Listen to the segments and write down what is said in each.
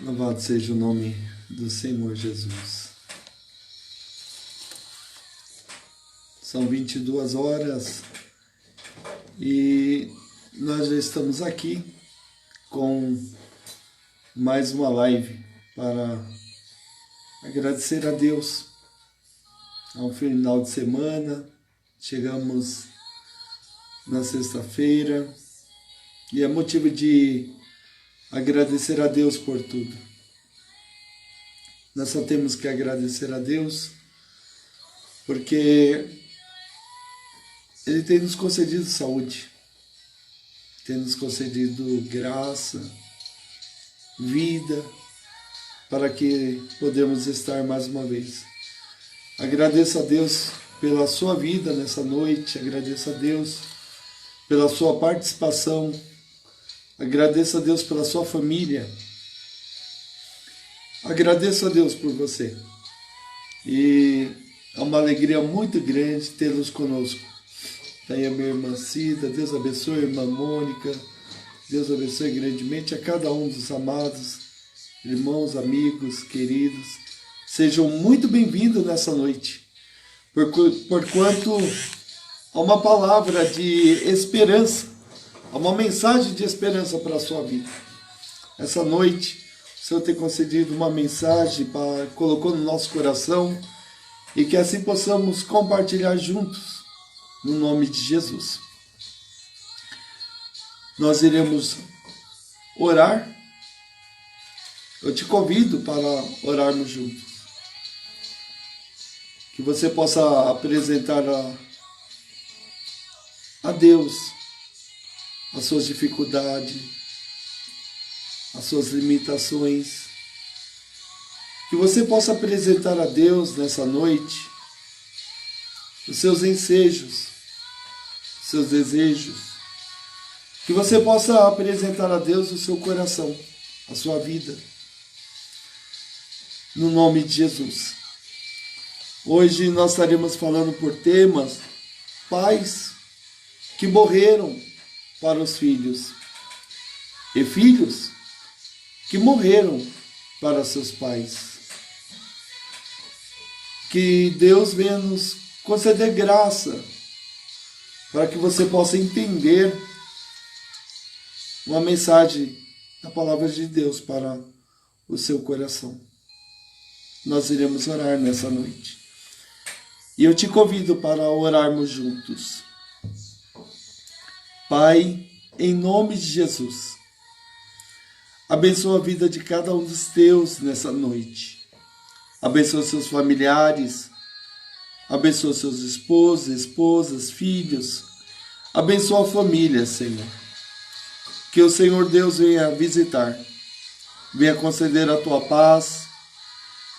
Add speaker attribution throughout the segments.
Speaker 1: Louvado seja o nome do Senhor Jesus. São 22 horas e nós já estamos aqui com mais uma live para agradecer a Deus. Ao final de semana, chegamos na sexta-feira e é motivo de agradecer a Deus por tudo. Nós só temos que agradecer a Deus porque Ele tem nos concedido saúde, tem nos concedido graça, vida, para que podemos estar mais uma vez. Agradeço a Deus pela sua vida nessa noite, agradeço a Deus pela sua participação, agradeço a Deus pela sua família, agradeço a Deus por você. E é uma alegria muito grande tê-los conosco. Daí a minha irmã Cida, Deus abençoe a irmã Mônica, Deus abençoe grandemente a cada um dos amados irmãos, amigos, queridos. Sejam muito bem-vindos nessa noite, porquanto há uma palavra de esperança, há uma mensagem de esperança para a sua vida. Essa noite, o Senhor tem concedido uma mensagem, colocou no nosso coração, e que assim possamos compartilhar juntos, no nome de Jesus. Nós iremos orar. Eu te convido para orarmos juntos. Que você possa apresentar a Deus as suas dificuldades, as suas limitações. Que você possa apresentar a Deus nessa noite os seus ensejos, os seus desejos. Que você possa apresentar a Deus o seu coração, a sua vida. No nome de Jesus. Hoje nós estaremos falando por temas pais que morreram para os filhos e filhos que morreram para seus pais. Que Deus venha nos conceder graça para que você possa entender uma mensagem da palavra de Deus para o seu coração. Nós iremos orar nessa noite. E eu te convido para orarmos juntos. Pai, em nome de Jesus, abençoa a vida de cada um dos teus nessa noite. Abençoa seus familiares, abençoa seus esposas, filhos. Abençoa a família, Senhor. Que o Senhor Deus venha visitar, venha conceder a tua paz,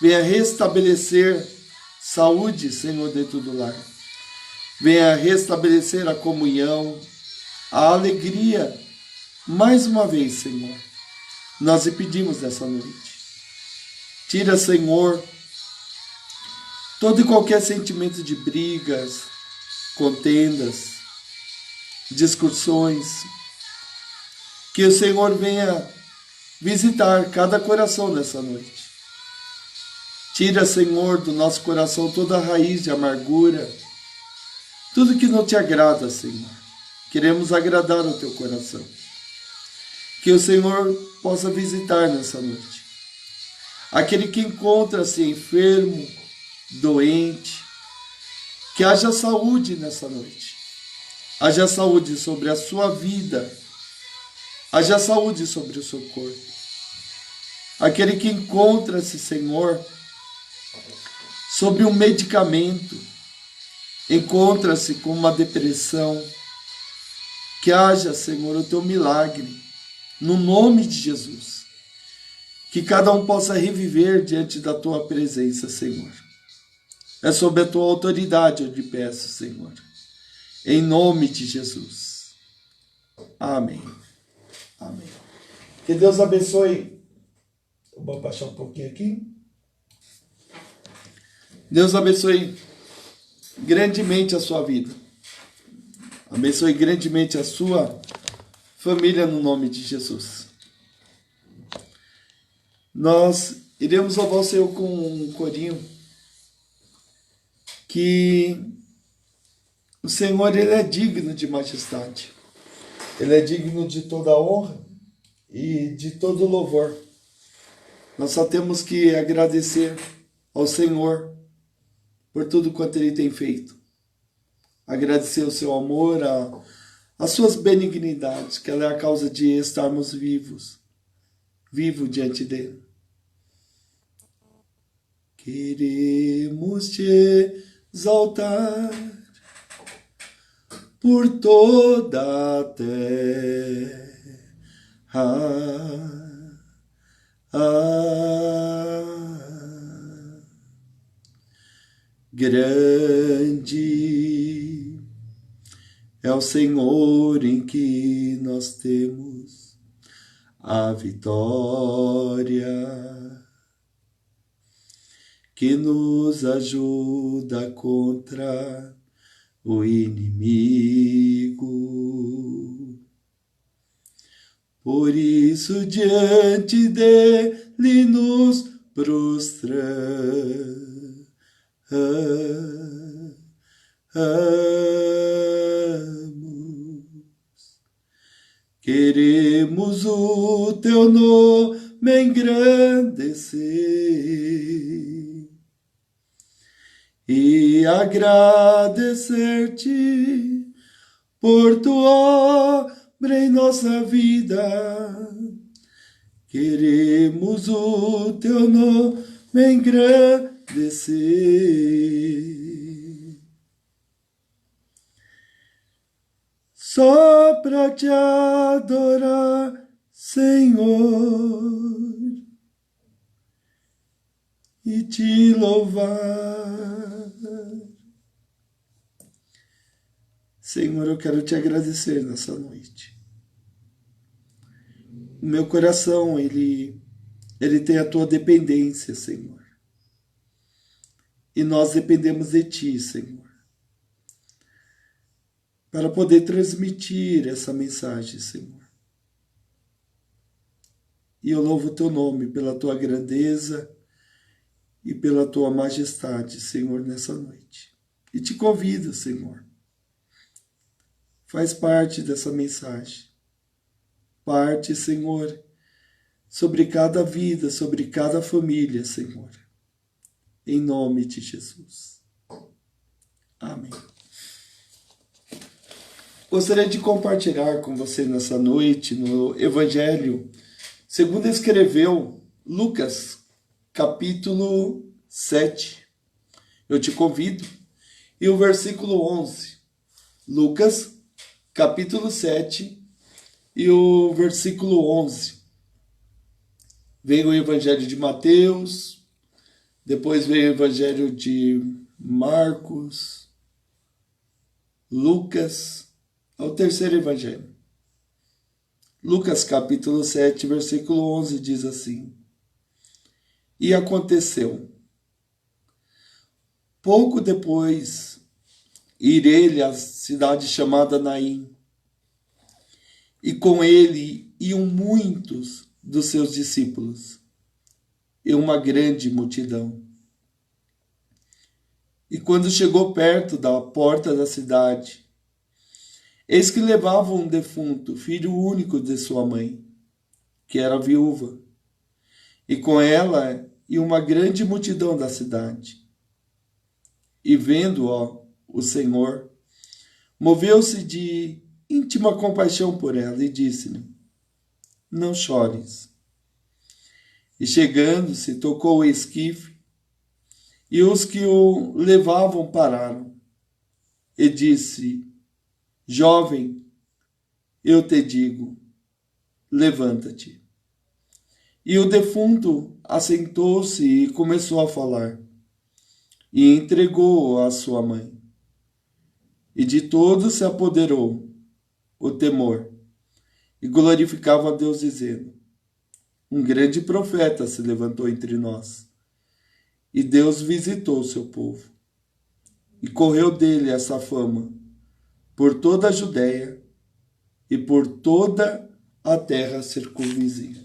Speaker 1: venha restabelecer saúde, Senhor, dentro do lar. Venha restabelecer a comunhão, a alegria. Mais uma vez, Senhor, nós lhe pedimos nessa noite. Tira, Senhor, todo e qualquer sentimento de brigas, contendas, discussões. Que o Senhor venha visitar cada coração nessa noite. Tira, Senhor, do nosso coração toda a raiz de amargura, tudo que não te agrada, Senhor. Queremos agradar o teu coração. Que o Senhor possa visitar nessa noite aquele que encontra-se enfermo, doente, que haja saúde nessa noite. Haja saúde sobre a sua vida, haja saúde sobre o seu corpo. Aquele que encontra-se, Senhor, sobre um medicamento, encontra-se com uma depressão, que haja, Senhor, o teu milagre, no nome de Jesus. Que cada um possa reviver diante da tua presença, Senhor. É sob a tua autoridade eu te peço, Senhor. Em nome de Jesus. Amém. Amém. Que Deus abençoe. Vou baixar um pouquinho aqui. Deus abençoe grandemente a sua vida. Abençoe grandemente a sua família no nome de Jesus. Nós iremos louvar o Senhor com um corinho que o Senhor, Ele é digno de majestade. Ele é digno de toda honra e de todo louvor. Nós só temos que agradecer ao Senhor por tudo quanto Ele tem feito. Agradecer o seu amor, as suas benignidades, que ela é a causa de estarmos vivos diante dele. Queremos te exaltar por toda a terra. Grande é o Senhor em que nós temos a vitória, que nos ajuda contra o inimigo. Por isso diante dele nos prostramos. Queremos o teu nome engrandecer e agradecer-te por tua obra em nossa vida. Queremos o teu nome engrandecer. Só para te adorar, Senhor, e te louvar. Senhor, eu quero te agradecer nessa noite. O meu coração, ele tem a tua dependência, Senhor. E nós dependemos de ti, Senhor, para poder transmitir essa mensagem, Senhor. E eu louvo o teu nome pela tua grandeza e pela tua majestade, Senhor, nessa noite. E te convido, Senhor, faz parte dessa mensagem. Parte, Senhor, sobre cada vida, sobre cada família, Senhor. Em nome de Jesus. Amém. Gostaria de compartilhar com você nessa noite no Evangelho, segundo escreveu Lucas, capítulo 7. Eu te convido. E o versículo 11. Lucas, capítulo 7 e o versículo 11. Vem o Evangelho de Mateus, depois vem o Evangelho de Marcos, Lucas, é o terceiro Evangelho. Lucas capítulo 7, versículo 11 diz assim: E aconteceu, pouco depois, ir ele à cidade chamada Naim, e com ele iam muitos dos seus discípulos, e uma grande multidão. E quando chegou perto da porta da cidade, eis que levavam um defunto, filho único de sua mãe, que era viúva, e com ela ia uma grande multidão da cidade. E vendo-o, o Senhor, moveu-se de íntima compaixão por ela e disse-lhe: Não chores. E chegando-se, tocou o esquife, e os que o levavam pararam. E disse: Jovem, eu te digo, levanta-te. E o defunto assentou-se e começou a falar, e entregou-o à sua mãe. E de todos se apoderou o temor, e glorificavam a Deus, dizendo: Um grande profeta se levantou entre nós, e Deus visitou o seu povo. E correu dele essa fama por toda a Judéia e por toda a terra circunvizinha.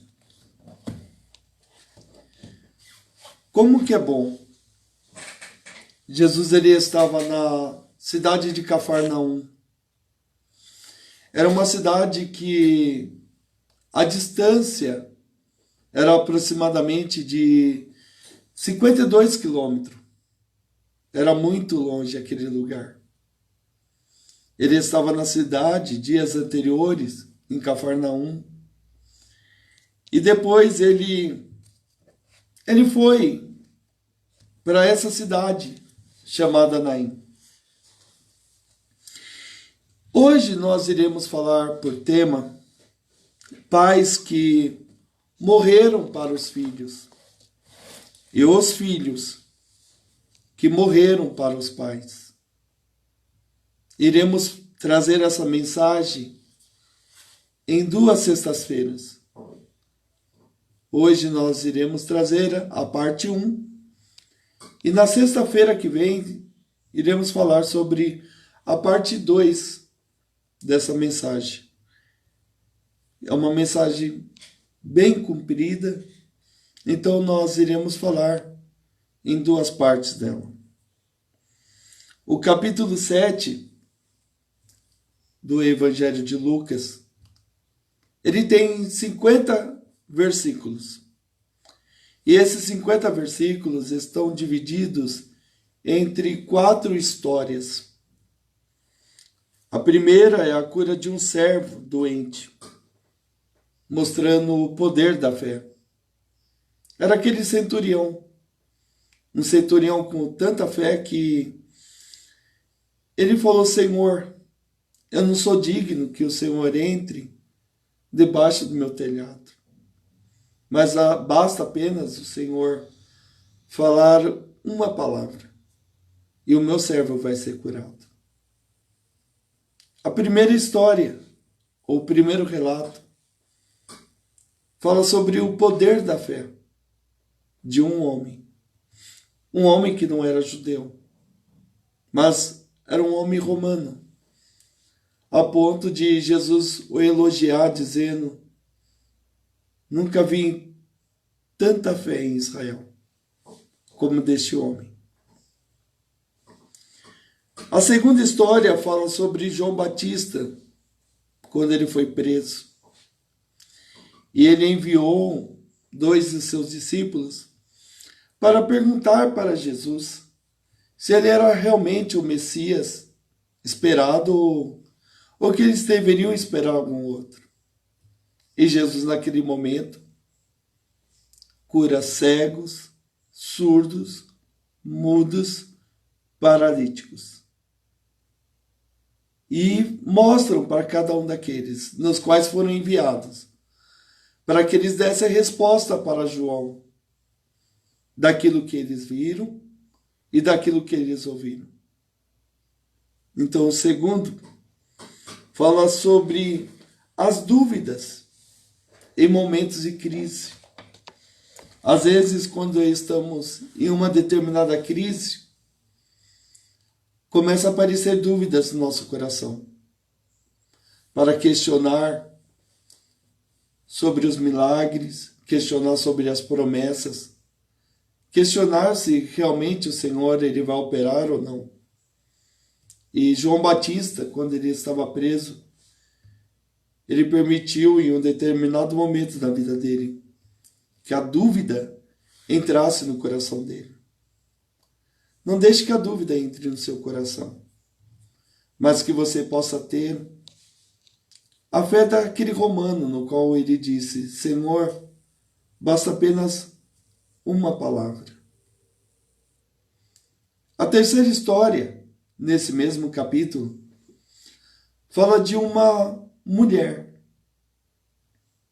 Speaker 1: Como que é bom. Jesus ele estava na cidade de Cafarnaum. Era uma cidade que a distância era aproximadamente de 52 quilômetros. Era muito longe aquele lugar. Ele estava na cidade dias anteriores, em Cafarnaum. E depois ele foi para essa cidade chamada Naim. Hoje nós iremos falar por tema pais que morreram para os filhos e os filhos que morreram para os pais. Iremos trazer essa mensagem em 2 sextas-feiras. Hoje nós iremos trazer a parte 1 e na sexta-feira que vem iremos falar sobre a parte 2 dessa mensagem. É uma mensagem bem comprida, então nós iremos falar em 2 partes dela. O capítulo 7 do Evangelho de Lucas, ele tem 50 versículos. E esses 50 versículos estão divididos entre 4 histórias. A primeira é a cura de um servo doente, mostrando o poder da fé. Era aquele centurião, um centurião com tanta fé que ele falou: Senhor, eu não sou digno que o Senhor entre debaixo do meu telhado. Mas basta apenas o Senhor falar uma palavra e o meu servo vai ser curado. A primeira história, ou o primeiro relato, fala sobre o poder da fé de um homem. Um homem que não era judeu, mas era um homem romano, a ponto de Jesus o elogiar, dizendo: nunca vi tanta fé em Israel como deste homem. A segunda história fala sobre João Batista, quando ele foi preso. E ele enviou 2 de seus discípulos para perguntar para Jesus se ele era realmente o Messias esperado ou que eles deveriam esperar algum outro. E Jesus, naquele momento, cura cegos, surdos, mudos, paralíticos. E mostram para cada um daqueles, nos quais foram enviados, para que eles dessem a resposta para João, daquilo que eles viram e daquilo que eles ouviram. Então, o segundo fala sobre as dúvidas em momentos de crise. Às vezes, quando estamos em uma determinada crise, começa a aparecer dúvidas no nosso coração, para questionar sobre os milagres, questionar sobre as promessas, questionar se realmente o Senhor ele vai operar ou não. E João Batista, quando ele estava preso, ele permitiu em um determinado momento da vida dele que a dúvida entrasse no coração dele. Não deixe que a dúvida entre no seu coração, mas que você possa ter a fé daquele romano no qual ele disse: Senhor, basta apenas uma palavra. A terceira história, nesse mesmo capítulo, fala de uma mulher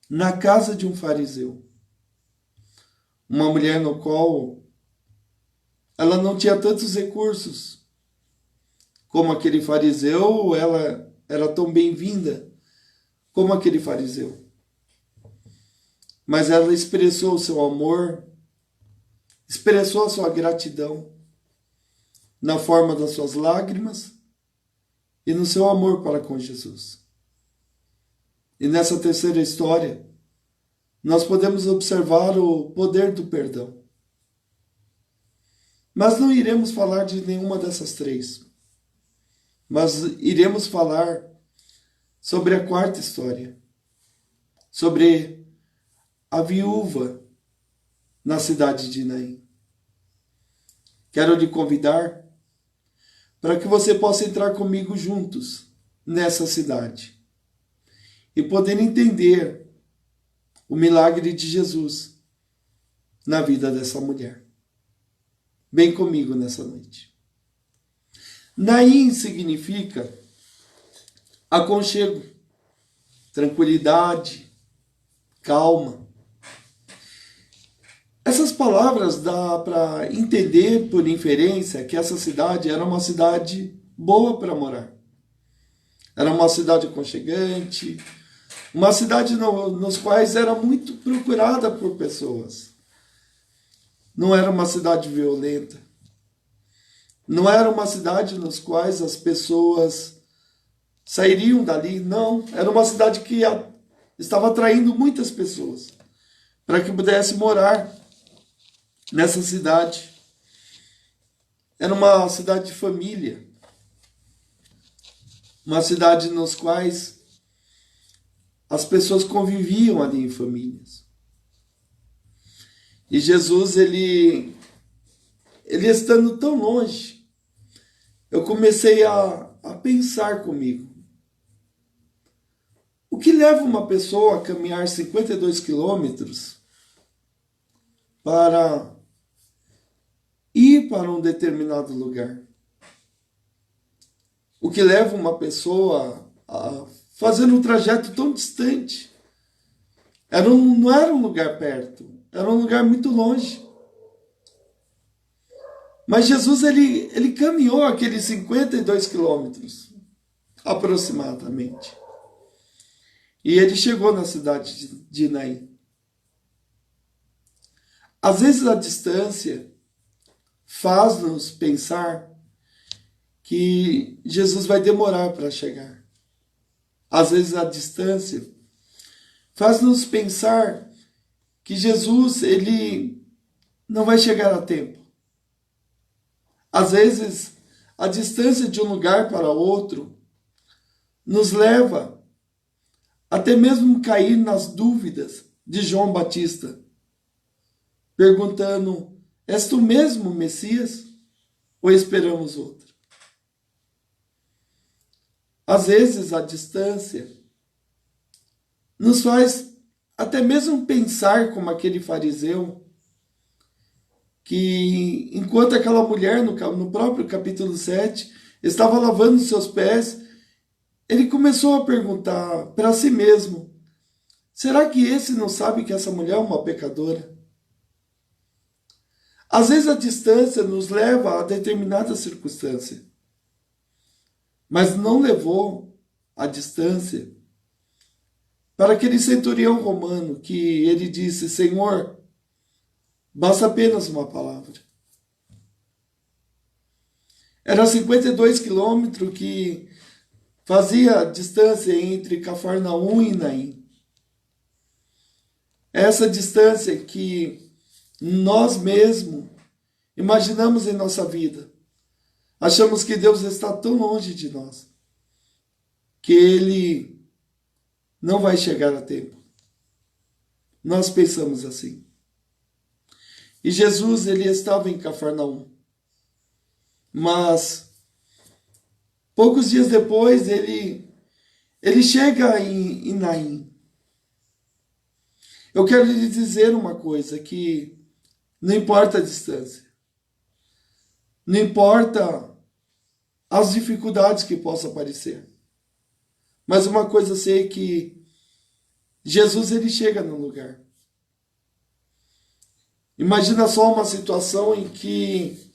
Speaker 1: na casa de um fariseu. Uma mulher no qual ela não tinha tantos recursos como aquele fariseu, ela era tão bem-vinda como aquele fariseu. Mas ela expressou o seu amor, expressou a sua gratidão na forma das suas lágrimas e no seu amor para com Jesus. E nessa terceira história, nós podemos observar o poder do perdão. Mas não iremos falar de nenhuma dessas três. Mas iremos falar sobre a quarta história, sobre a viúva na cidade de Naim. Quero lhe convidar para que você possa entrar comigo juntos nessa cidade e poder entender o milagre de Jesus na vida dessa mulher. Vem comigo nessa noite. Naim significa aconchego, tranquilidade, calma. Essas palavras dá para entender por inferência que essa cidade era uma cidade boa para morar. Era uma cidade aconchegante, uma cidade nos quais era muito procurada por pessoas. Não era uma cidade violenta. Não era uma cidade nos quais as pessoas sairiam dali. Não, era uma cidade que estava atraindo muitas pessoas para que pudesse morar nessa cidade. Era uma cidade de família. Uma cidade nos quais as pessoas conviviam ali em famílias. E Jesus, ele estando tão longe, eu comecei a pensar comigo. O que leva uma pessoa a caminhar 52 quilômetros para ir para um determinado lugar? O que leva uma pessoa a fazer um trajeto tão distante? Não era um lugar perto, era um lugar muito longe. Mas Jesus, ele caminhou aqueles 52 quilômetros, aproximadamente. E ele chegou na cidade de Naim. Às vezes a distância faz-nos pensar que Jesus vai demorar para chegar. Às vezes a distância faz-nos pensar que Jesus, ele não vai chegar a tempo. Às vezes a distância de um lugar para outro nos leva até mesmo cair nas dúvidas de João Batista, perguntando: és tu mesmo o Messias ou esperamos outro? Às vezes a distância nos faz até mesmo pensar como aquele fariseu, que enquanto aquela mulher no próprio capítulo 7 estava lavando seus pés, ele começou a perguntar para si mesmo: será que esse não sabe que essa mulher é uma pecadora? Às vezes a distância nos leva a determinada circunstância, mas não levou a distância para aquele centurião romano que ele disse: Senhor, basta apenas uma palavra. Era 52 quilômetros que fazia a distância entre Cafarnaum e Naim. Essa distância que nós mesmos imaginamos em nossa vida. Achamos que Deus está tão longe de nós que Ele não vai chegar a tempo. Nós pensamos assim. E Jesus, ele estava em Cafarnaum. Mas poucos dias depois ele chega em Naim. Eu quero lhe dizer uma coisa, que não importa a distância. Não importa as dificuldades que possam aparecer. Mas uma coisa eu sei, que Jesus, ele chega no lugar. Imagina só uma situação em que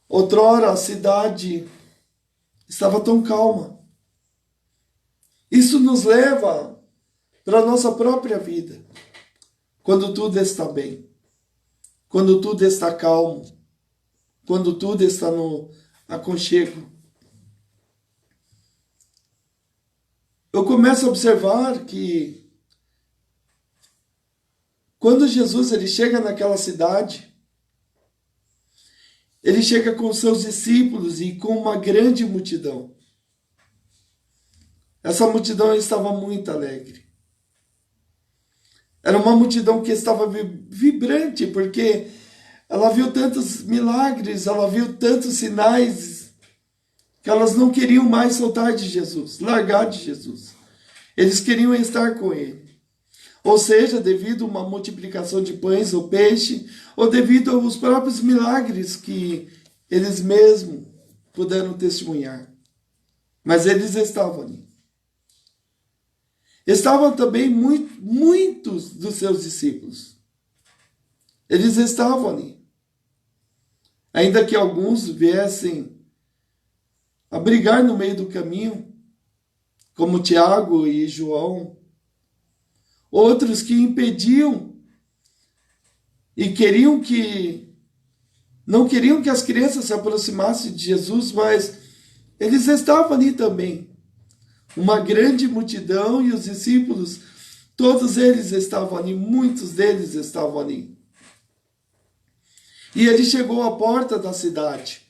Speaker 1: outrora a cidade estava tão calma. Isso nos leva para a nossa própria vida. Quando tudo está bem, quando tudo está calmo, quando tudo está no aconchego. Eu começo a observar que quando Jesus ele chega naquela cidade, Ele chega com seus discípulos e com uma grande multidão. Essa multidão estava muito alegre. Era uma multidão que estava vibrante, porque ela viu tantos milagres, ela viu tantos sinais, que elas não queriam mais soltar de Jesus, largar de Jesus. Eles queriam estar com ele. Ou seja, devido a uma multiplicação de pães ou peixe, ou devido aos próprios milagres que eles mesmos puderam testemunhar. Mas eles estavam ali. Estavam também muitos dos seus discípulos. Eles estavam ali. Ainda que alguns viessem a brigar no meio do caminho, como Tiago e João, outros que impediam e não queriam que as crianças se aproximassem de Jesus, mas eles estavam ali também. Uma grande multidão e os discípulos, todos eles estavam ali, muitos deles estavam ali. E ele chegou à porta da cidade,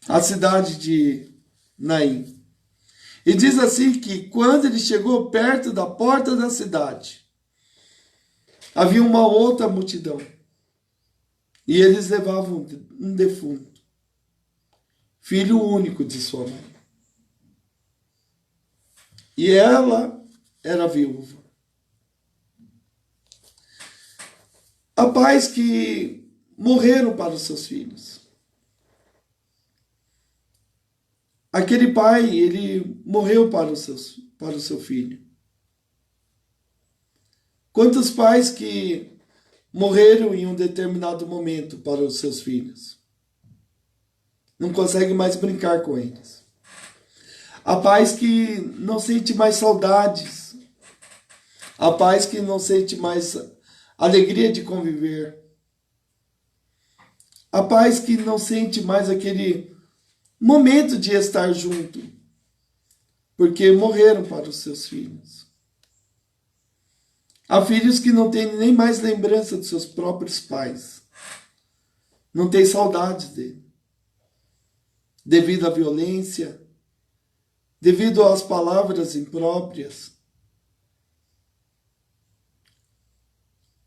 Speaker 1: a cidade de Naim. E diz assim que quando ele chegou perto da porta da cidade, havia uma outra multidão. E eles levavam um defunto, filho único de sua mãe. E ela era viúva. Há pais que morreram para os seus filhos. Aquele pai, ele morreu para o seu filho. Quantos pais que morreram em um determinado momento para os seus filhos? Não conseguem mais brincar com eles. Há pais que não sentem mais saudades. Há pais que não sentem mais alegria de conviver. Há pais que não sentem mais aquele momento de estar junto, porque morreram para os seus filhos. Há filhos que não têm nem mais lembrança dos seus próprios pais. Não têm saudades dele. Devido à violência, devido às palavras impróprias.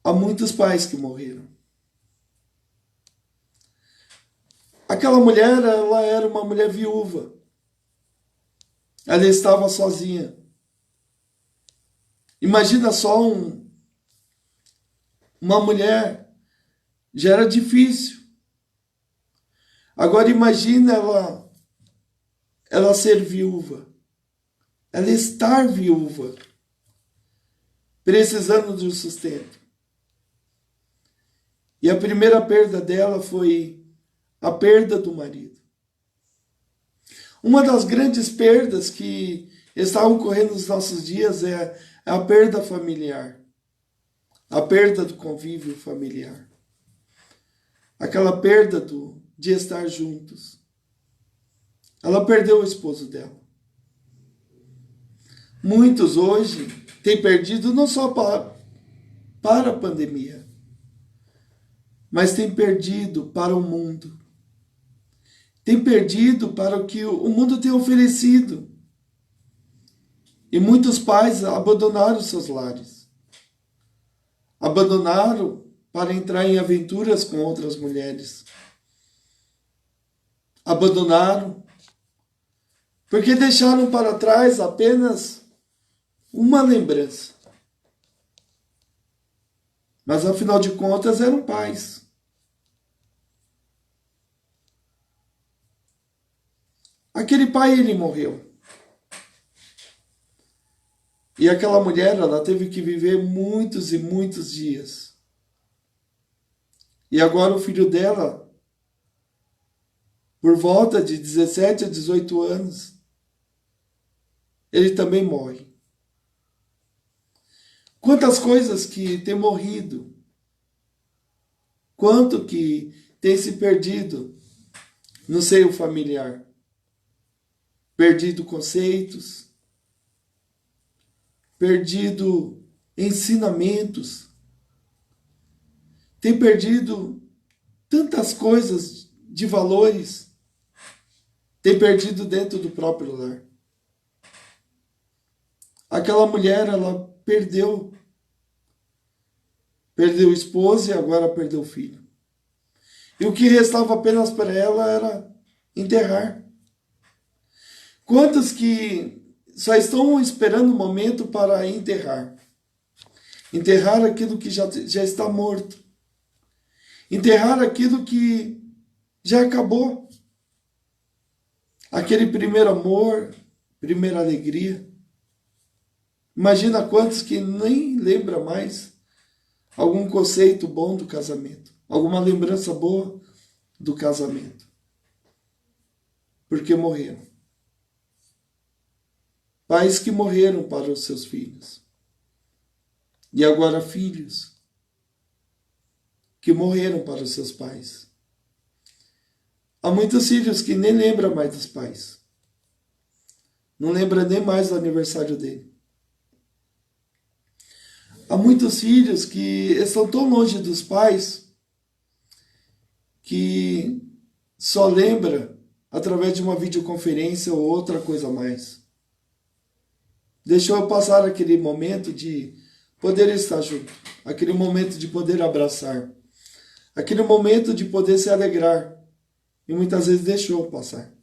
Speaker 1: Há muitos pais que morreram. Aquela mulher, ela era uma mulher viúva. Ela estava sozinha. Imagina só uma mulher, já era difícil. Agora imagina ela ser viúva. Ela estar viúva, precisando de um sustento. E a primeira perda dela foi a perda do marido. Uma das grandes perdas que está ocorrendo nos nossos dias é a perda familiar. A perda do convívio familiar. Aquela perda de estar juntos. Ela perdeu o esposo dela. Muitos hoje têm perdido não só para a pandemia, mas têm perdido para o mundo. Tem perdido para o que o mundo tem oferecido. E muitos pais abandonaram seus lares. Abandonaram para entrar em aventuras com outras mulheres. Abandonaram porque deixaram para trás apenas uma lembrança. Mas afinal de contas eram pais. Aquele pai, ele morreu. E aquela mulher, ela teve que viver muitos e muitos dias. E agora o filho dela, por volta de 17 a 18 anos, ele também morre. Quantas coisas que tem morrido. Quanto que tem se perdido no seio familiar. Perdido conceitos, perdido ensinamentos, tem perdido tantas coisas de valores tem perdido dentro do próprio lar. Aquela mulher, ela perdeu o esposo e agora perdeu o filho. E o que restava apenas para ela era enterrar. Quantos que só estão esperando o momento para enterrar? Enterrar aquilo que já está morto. Enterrar aquilo que já acabou. Aquele primeiro amor, primeira alegria. Imagina quantos que nem lembra mais algum conceito bom do casamento, alguma lembrança boa do casamento, porque morreram. Pais que morreram para os seus filhos. E agora filhos que morreram para os seus pais. Há muitos filhos que nem lembram mais dos pais. Não lembra nem mais do aniversário dele. Há muitos filhos que estão tão longe dos pais que só lembra através de uma videoconferência ou outra coisa a mais. Deixou eu passar aquele momento de poder estar junto, aquele momento de poder abraçar, aquele momento de poder se alegrar, e muitas vezes deixou passar.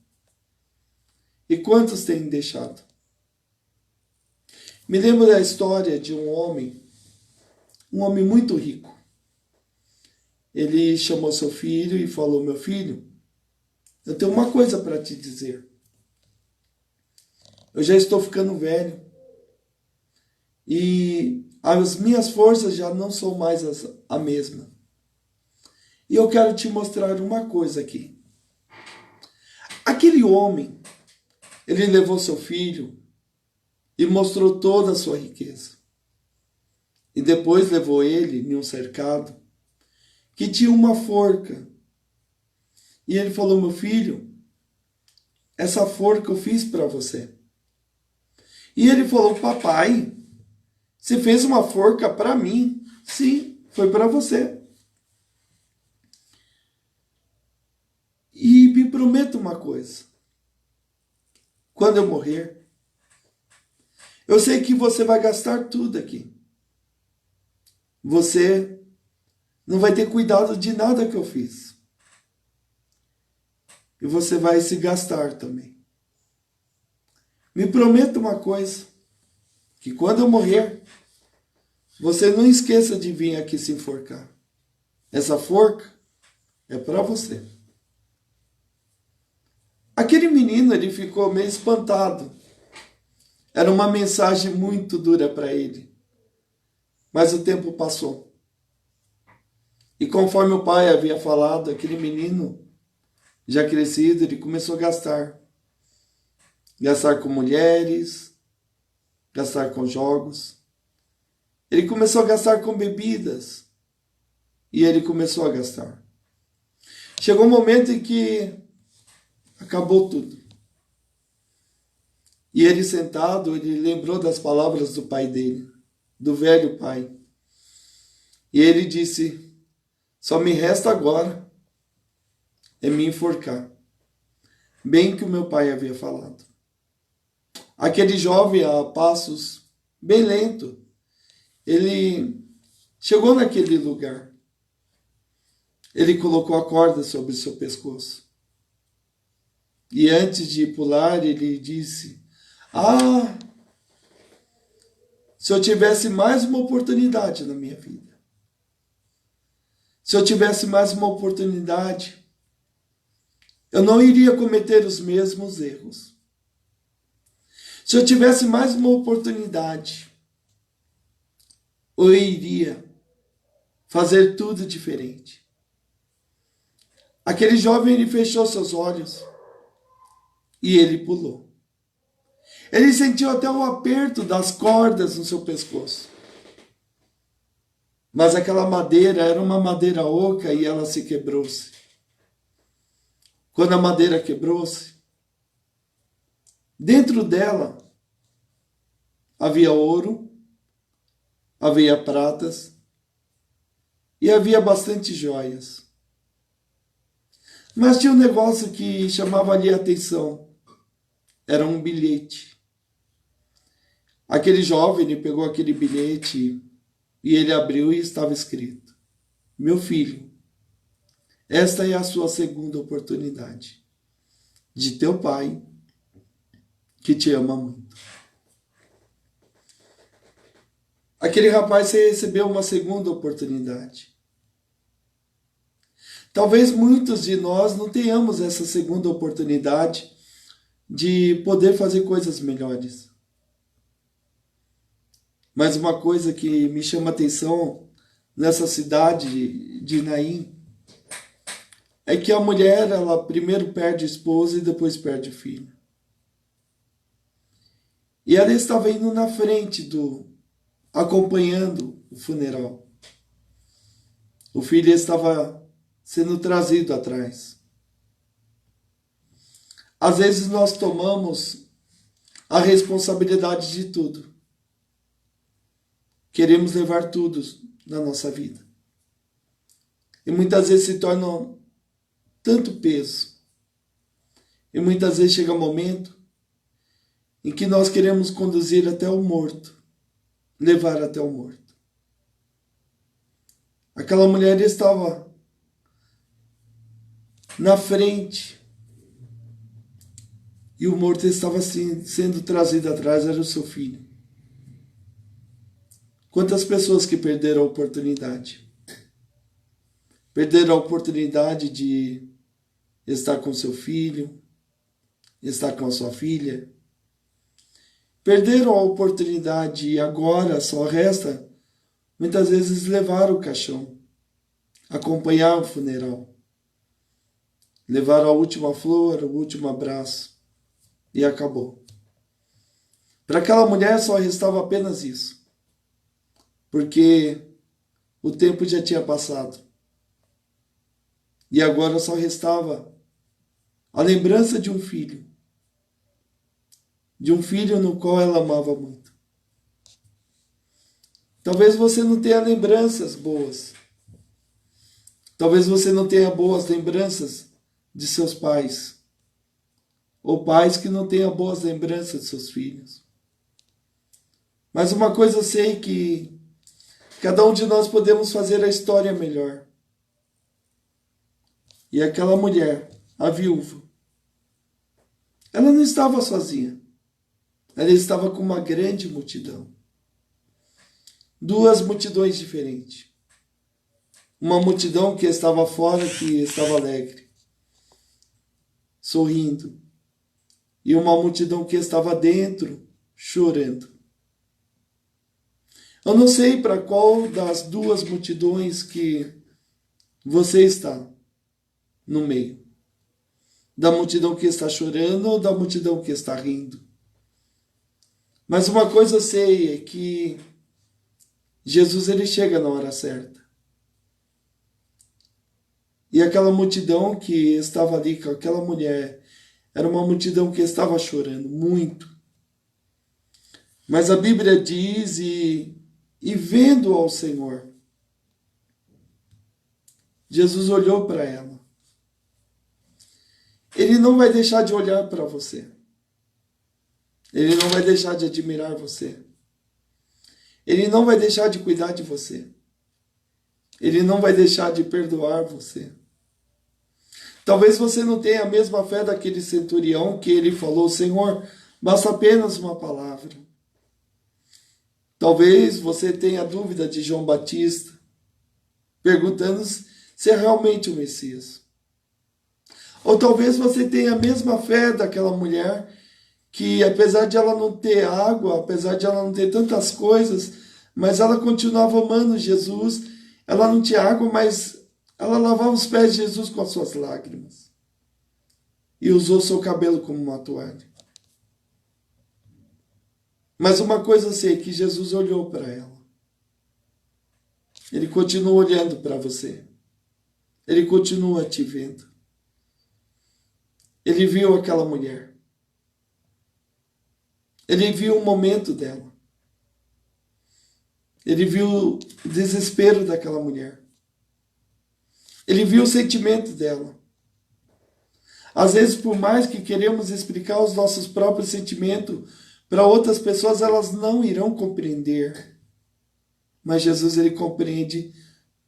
Speaker 1: E quantos têm deixado? Me lembro da história de um homem muito rico. Ele chamou seu filho e falou: meu filho, eu tenho uma coisa para te dizer. Eu já estou ficando velho e as minhas forças já não são mais a mesma. E eu quero te mostrar uma coisa aqui. Aquele homem, ele levou seu filho e mostrou toda a sua riqueza. E depois levou ele em um cercado que tinha uma forca. E ele falou: meu filho, essa forca eu fiz para você. E ele falou: papai, você fez uma forca para mim? Sim, foi para você. E me prometa uma coisa. Quando eu morrer, eu sei que você vai gastar tudo aqui. Você não vai ter cuidado de nada que eu fiz. E você vai se gastar também. Me prometa uma coisa, que quando eu morrer, você não esqueça de vir aqui se enforcar. Essa forca é para você. Aquele menino, ele ficou meio espantado. Era uma mensagem muito dura para ele. Mas o tempo passou. E conforme o pai havia falado, aquele menino, já crescido, ele começou a gastar. Gastar com mulheres, gastar com jogos. Ele começou a gastar com bebidas. E ele começou a gastar. Chegou um momento em que acabou tudo. E ele sentado, ele lembrou das palavras do pai dele, do velho pai. E ele disse: só me resta agora é me enforcar. Bem que o meu pai havia falado. Aquele jovem, a passos bem lento, ele chegou naquele lugar. Ele colocou a corda sobre o seu pescoço. E antes de pular, ele disse: ah, se eu tivesse mais uma oportunidade na minha vida. Se eu tivesse mais uma oportunidade, eu não iria cometer os mesmos erros. Se eu tivesse mais uma oportunidade, eu iria fazer tudo diferente. Aquele jovem, ele fechou seus olhos e ele pulou. Ele sentiu até o aperto das cordas no seu pescoço. Mas aquela madeira era uma madeira oca e ela se quebrou-se. Quando a madeira quebrou-se, dentro dela havia ouro, havia pratas e havia bastante joias. Mas tinha um negócio que chamava ali a atenção. Era um bilhete. Aquele jovem, ele pegou aquele bilhete e ele abriu e estava escrito: Meu filho, esta é a sua segunda oportunidade. De teu pai, que te ama muito. Aquele rapaz recebeu uma segunda oportunidade. Talvez muitos de nós não tenhamos essa segunda oportunidade de poder fazer coisas melhores. Mas uma coisa que me chama a atenção nessa cidade de Naim é que a mulher, ela primeiro perde a esposa e depois perde o filho. E ela estava indo na frente acompanhando o funeral. O filho estava sendo trazido atrás. Às vezes nós tomamos a responsabilidade de tudo. Queremos levar tudo na nossa vida. E muitas vezes se torna tanto peso. E muitas vezes chega um momento em que nós queremos conduzir até o morto, levar até o morto. Aquela mulher estava na frente e o morto estava assim, sendo trazido atrás, era o seu filho. Quantas pessoas que perderam a oportunidade? Perderam a oportunidade de estar com seu filho, estar com a sua filha. Perderam a oportunidade e agora só resta, muitas vezes, levar o caixão, acompanhar o funeral, levar a última flor, o último abraço, e acabou. Para aquela mulher só restava apenas isso, porque o tempo já tinha passado. E agora só restava a lembrança de um filho no qual ela amava muito. Talvez você não tenha lembranças boas. Talvez você não tenha boas lembranças de seus pais. Ou pais que não tenham boas lembranças de seus filhos. Mas uma coisa eu sei, que cada um de nós podemos fazer a história melhor. E aquela mulher, a viúva, ela não estava sozinha. Ela estava com uma grande multidão. Duas multidões diferentes. Uma multidão que estava fora, que estava alegre, sorrindo. E uma multidão que estava dentro, chorando. Eu não sei para qual das duas multidões que você está no meio. Da multidão que está chorando ou da multidão que está rindo. Mas uma coisa eu sei é que Jesus, ele chega na hora certa. E aquela multidão que estava ali com aquela mulher, era uma multidão que estava chorando muito. Mas a Bíblia diz, e vendo ao Senhor, Jesus olhou para ela. Ele não vai deixar de olhar para você. Ele não vai deixar de admirar você. Ele não vai deixar de cuidar de você. Ele não vai deixar de perdoar você. Talvez você não tenha a mesma fé daquele centurião que ele falou: Senhor, basta apenas uma palavra. Talvez você tenha dúvida de João Batista, perguntando se é realmente o Messias. Ou talvez você tenha a mesma fé daquela mulher que, apesar de ela não ter água, apesar de ela não ter tantas coisas, mas ela continuava amando Jesus. Ela não tinha água, mas ela lavava os pés de Jesus com as suas lágrimas. E usou seu cabelo como uma toalha. Mas uma coisa eu sei, que Jesus olhou para ela. Ele continua olhando para você. Ele continua te vendo. Ele viu aquela mulher. Ele viu o momento dela. Ele viu o desespero daquela mulher. Ele viu o sentimento dela. Às vezes, por mais que queremos explicar os nossos próprios sentimentos para outras pessoas, elas não irão compreender. Mas Jesus, ele compreende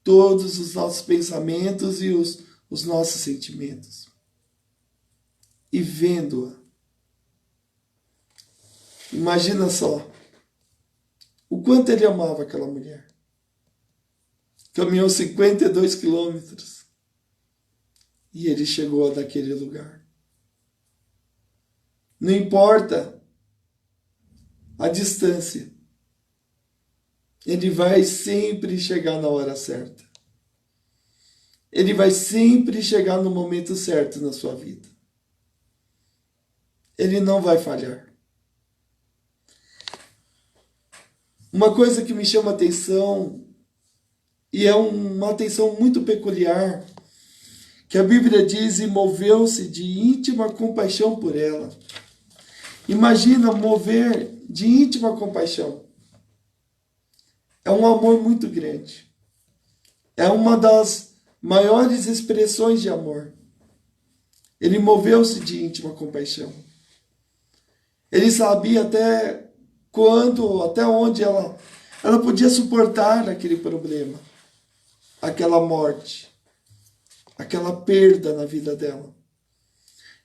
Speaker 1: todos os nossos pensamentos e os nossos sentimentos. E vendo-a, imagina só, o quanto ele amava aquela mulher. Caminhou 52 quilômetros e ele chegou naquele lugar. Não importa a distância, ele vai sempre chegar na hora certa. Ele vai sempre chegar no momento certo na sua vida. Ele não vai falhar. Uma coisa que me chama a atenção, e é uma atenção muito peculiar, que a Bíblia diz: e moveu-se de íntima compaixão por ela. Imagina mover de íntima compaixão. É um amor muito grande. É uma das maiores expressões de amor. Ele moveu-se de íntima compaixão. Ele sabia até onde ela podia suportar aquele problema, aquela morte, aquela perda na vida dela.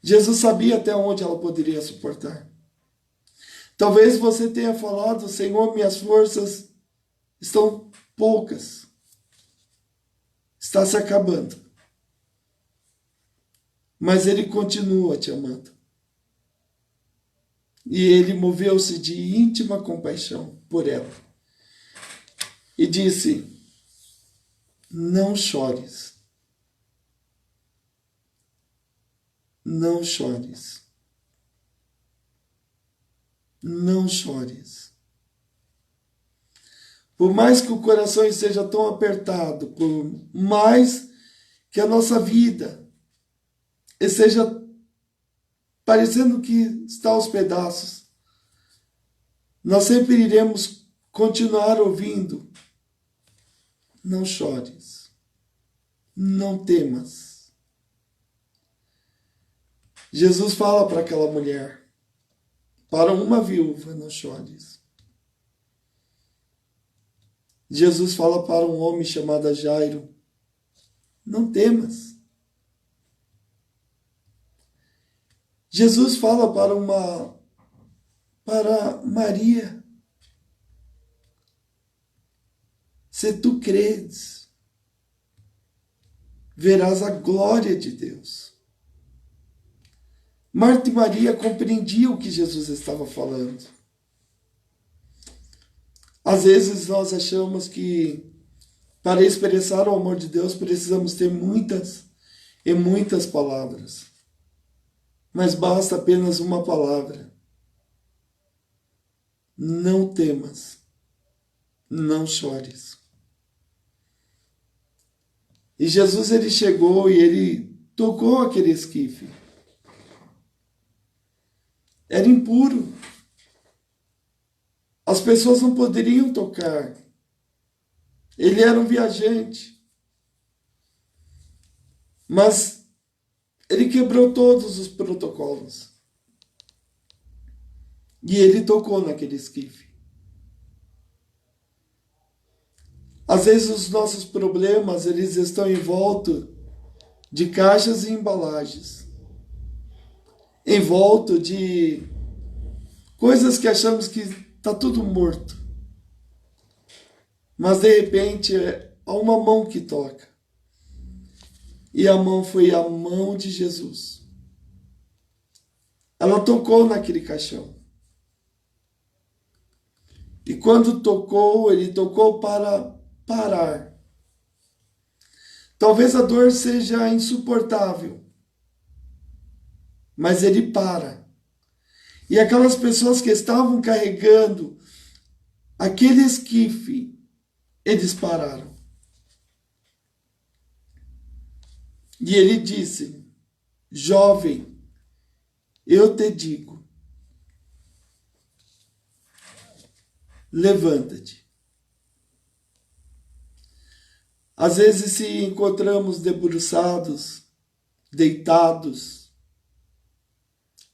Speaker 1: Jesus sabia até onde ela poderia suportar. Talvez você tenha falado: Senhor, minhas forças estão poucas. Está se acabando. Mas ele continua te amando. E ele moveu-se de íntima compaixão por ela. E disse: não chores. Não chores. Não chores. Por mais que o coração esteja tão apertado, por mais que a nossa vida esteja parecendo que está aos pedaços, nós sempre iremos continuar ouvindo: não chores, não temas. Jesus fala para aquela mulher, para uma viúva: não chores. Jesus fala para um homem chamado Jairo: não temas. Jesus fala para Maria: se tu credes, verás a glória de Deus. Marta e Maria compreendiam o que Jesus estava falando. Às vezes nós achamos que para expressar o amor de Deus precisamos ter muitas e muitas palavras. Mas basta apenas uma palavra: não temas, não chores. E Jesus, ele chegou e ele tocou aquele esquife. Era impuro. As pessoas não poderiam tocar. Ele era um viajante. Mas ele quebrou todos os protocolos. E ele tocou naquele esquife. Às vezes os nossos problemas, eles estão em volta de caixas e embalagens. Em volta de coisas que achamos que está tudo morto. Mas de repente há uma mão que toca. E a mão foi a mão de Jesus. Ela tocou naquele caixão. E quando tocou, ele tocou para parar. Talvez a dor seja insuportável, mas ele para. E aquelas pessoas que estavam carregando aquele esquife, eles pararam. E ele disse: jovem, eu te digo, levanta-te. Às vezes, se encontramos debruçados, deitados,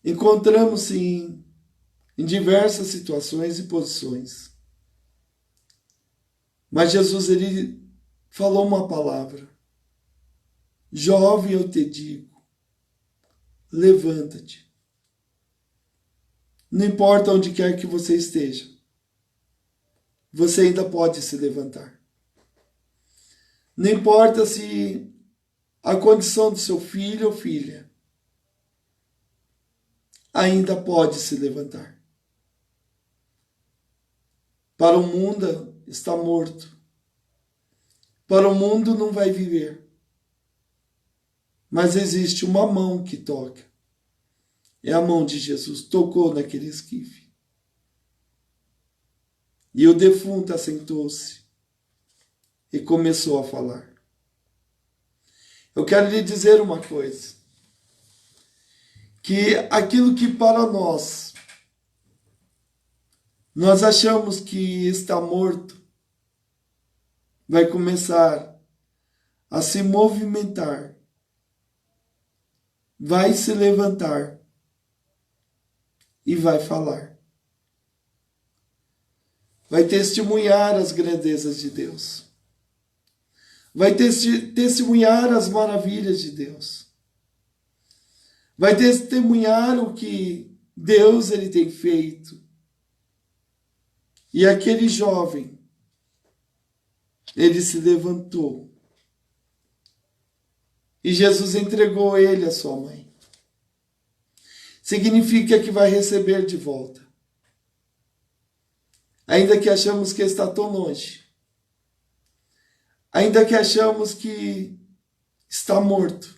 Speaker 1: encontramos sim em diversas situações e posições. Mas Jesus, ele falou uma palavra. Jovem, eu te digo, levanta-te. Não importa onde quer que você esteja, você ainda pode se levantar. Não importa se a condição do seu filho ou filha, ainda pode se levantar. Para o mundo está morto. Para o mundo não vai viver. Mas existe uma mão que toca. É a mão de Jesus. Tocou naquele esquife. E o defunto assentou-se e começou a falar. Eu quero lhe dizer uma coisa. Que aquilo que para nós achamos que está morto, vai começar a se movimentar, vai se levantar e vai falar. Vai testemunhar as grandezas de Deus. Vai testemunhar as maravilhas de Deus. Vai testemunhar o que Deus ele tem feito. E aquele jovem, ele se levantou. E Jesus entregou ele à sua mãe. Significa que vai receber de volta. Ainda que achamos que está tão longe. Ainda que achamos que está morto.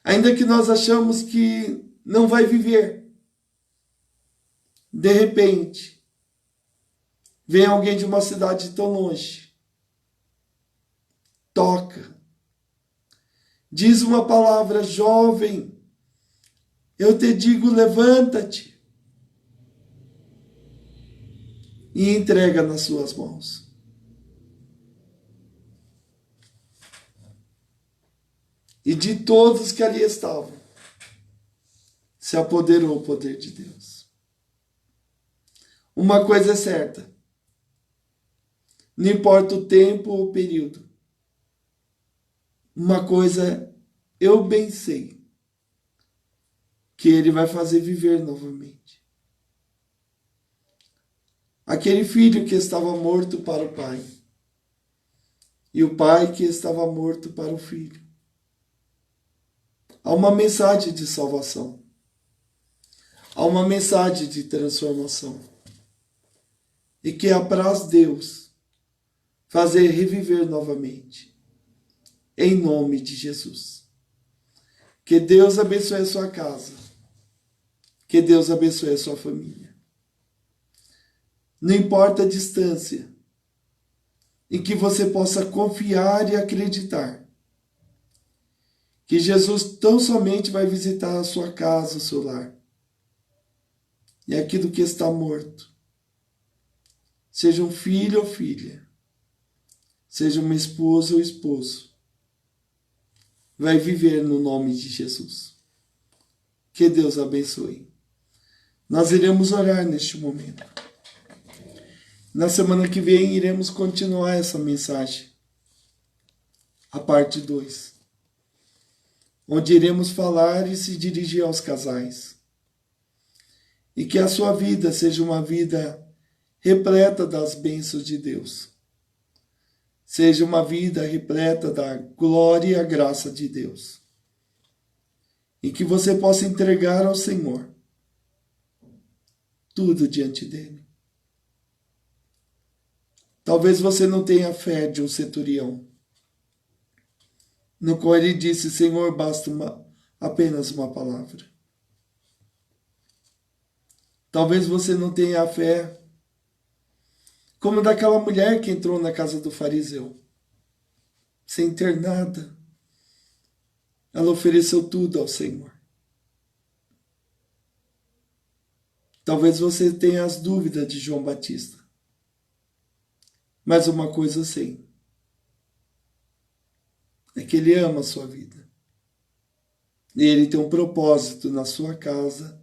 Speaker 1: Ainda que nós achamos que não vai viver. De repente, vem alguém de uma cidade tão longe. Toca. Diz uma palavra, jovem, eu te digo, levanta-te. E entrega nas suas mãos. E de todos que ali estavam, se apoderou o poder de Deus. Uma coisa é certa. Não importa o tempo ou o período. Uma coisa eu bem sei. Que ele vai fazer viver novamente. Aquele filho que estava morto para o pai. E o pai que estava morto para o filho. Há uma mensagem de salvação. Há uma mensagem de transformação. E que apraz Deus fazer reviver novamente. Em nome de Jesus. Que Deus abençoe a sua casa. Que Deus abençoe a sua família. Não importa a distância em que você possa confiar e acreditar que Jesus tão somente vai visitar a sua casa, o seu lar. E aquilo que está morto, seja um filho ou filha, seja uma esposa ou esposo, vai viver no nome de Jesus. Que Deus abençoe. Nós iremos orar neste momento. Na semana que vem iremos continuar essa mensagem, a parte 2, onde iremos falar e se dirigir aos casais. E que a sua vida seja uma vida repleta das bênçãos de Deus. Seja uma vida repleta da glória e a graça de Deus. E que você possa entregar ao Senhor tudo diante dele. Talvez você não tenha a fé de um centurião, no qual ele disse, Senhor, basta apenas uma palavra. Talvez você não tenha a fé como daquela mulher que entrou na casa do fariseu, sem ter nada. Ela ofereceu tudo ao Senhor. Talvez você tenha as dúvidas de João Batista. Mas uma coisa eu sei. É que ele ama a sua vida. E Ele tem um propósito na sua casa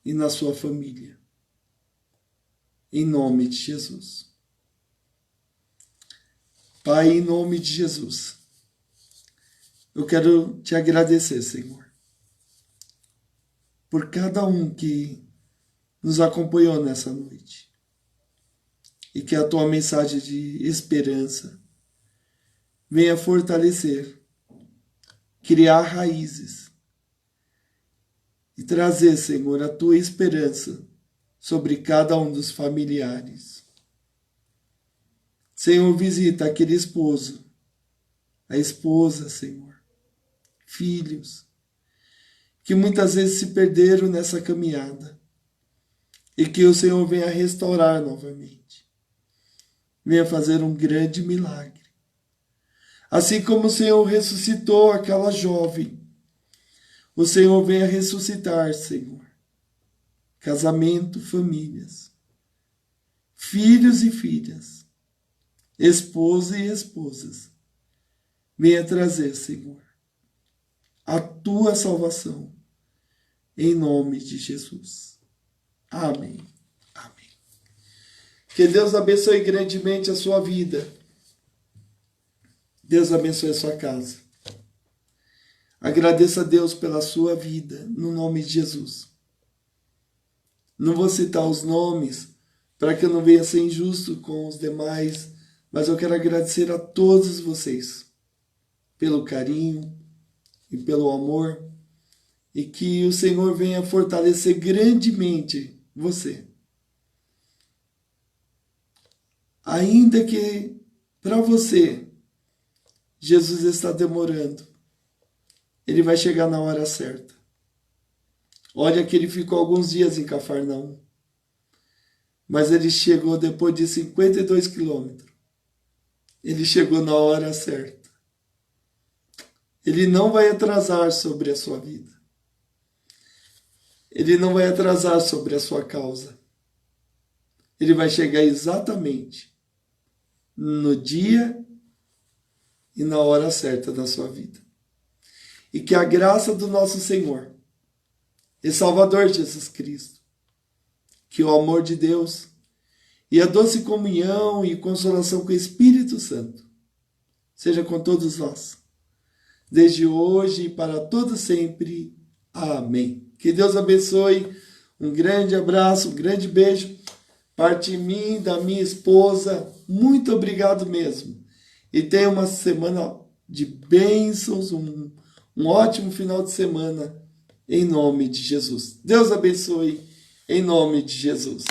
Speaker 1: e na sua família. Em nome de Jesus. Pai, em nome de Jesus, eu quero te agradecer, Senhor, por cada um que nos acompanhou nessa noite. E que a tua mensagem de esperança venha fortalecer, criar raízes e trazer, Senhor, a tua esperança sobre cada um dos familiares. Senhor, visita aquele esposo, a esposa, Senhor, filhos, que muitas vezes se perderam nessa caminhada e que o Senhor venha restaurar novamente, venha fazer um grande milagre. Assim como o Senhor ressuscitou aquela jovem, o Senhor venha ressuscitar, Senhor, casamento, famílias, filhos e filhas, esposo e esposas. Venha trazer, Senhor, a tua salvação, em nome de Jesus. Amém. Amém. Que Deus abençoe grandemente a sua vida. Deus abençoe a sua casa. Agradeça a Deus pela sua vida, no nome de Jesus. Não vou citar os nomes, para que eu não venha ser injusto com os demais, mas eu quero agradecer a todos vocês pelo carinho e pelo amor, e que o Senhor venha fortalecer grandemente você. Ainda que para você Jesus está demorando, ele vai chegar na hora certa. Olha que ele ficou alguns dias em Cafarnaum, mas ele chegou depois de 52 quilômetros. Ele chegou na hora certa. Ele não vai atrasar sobre a sua vida. Ele não vai atrasar sobre a sua causa. Ele vai chegar exatamente no dia e na hora certa da sua vida. E que a graça do nosso Senhor e Salvador Jesus Cristo, que o amor de Deus e a doce comunhão e consolação com o Espírito Santo seja com todos nós, desde hoje e para todo sempre. Amém. Que Deus abençoe. Um grande abraço, um grande beijo. Parte de mim, da minha esposa. Muito obrigado mesmo. E tenha uma semana de bênçãos, um ótimo final de semana, em nome de Jesus. Deus abençoe, em nome de Jesus.